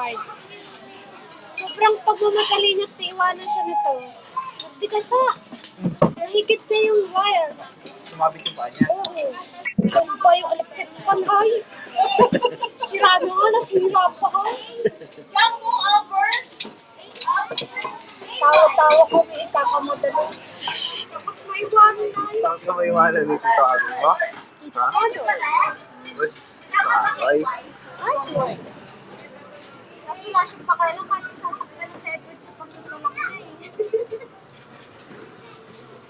guard. Sobrang pagmamadali niya at iwanan siya nito. Hindi kasi, nahigit na yung wire. Sumabit yung paa niya. Oo. Ano ba yung electric fan ay? Sira na nga, nasira pa ay. Jumbo over. Tawa-tawa kami, ikakamadali. Tapos may iwanan na yun. Bakit ka may iwanan dito sa akin mo? Ha? Ano? Bus? Ay. Ay, boy. Kaso wala siyang pakialam kasi sasakyan na sa Edward sa pagtutulak niya eh.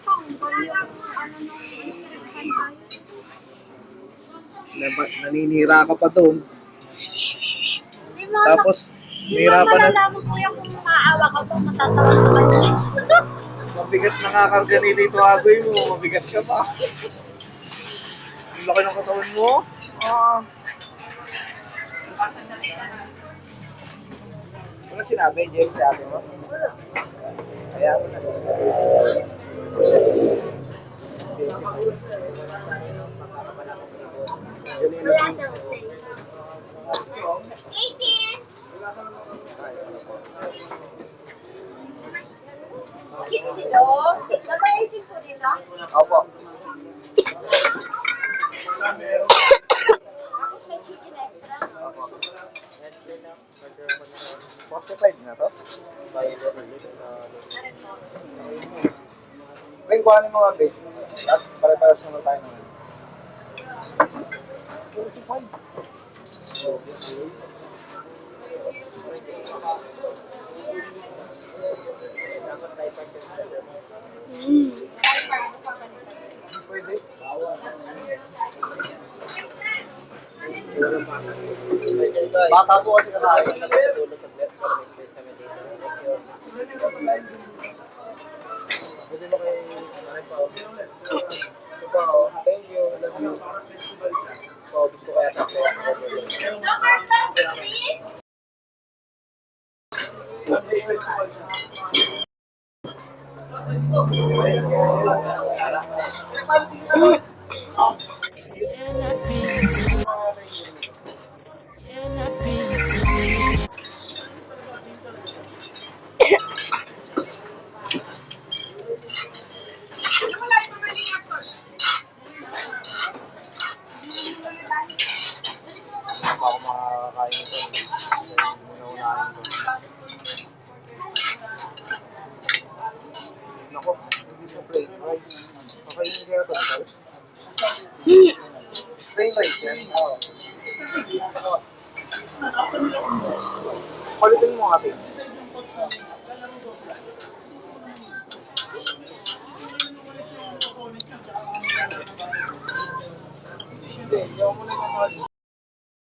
Panggal yung ano nung electric fan ay. Naninira ka pa doon. Tapos, Hindi mo nahirapan na. malalaman ko yung kung maawa ka ba matatawa sa kanya. Mabigat na nga kang ganito ito agoy mo. Mabigat ka pa. Ang laki ng katawan mo. Ah. Ano sinabi, James, sa atin mo? Kaya mo na. Wala daw. 18! Kids sila? Dapat 18 po nila? Opo. Tapos may chicken extra. Opo. 45 na to? Ring, kuhanin mo mga base. At pare-paras naman tayo naman. 45. Pwede. Bata po kasi kakain na tulad sa bed para may space kami dito. Pwede ba kayo thank you. Love you. So, gusto kaya kasi ako makakain ito. Muna-unahin ko. Nako, hindi sa plain rice. Kakainin kaya ito, Nicole? Plain rice yan? Oo. Kulitin mo ate. Hindi, hindi ako muna yung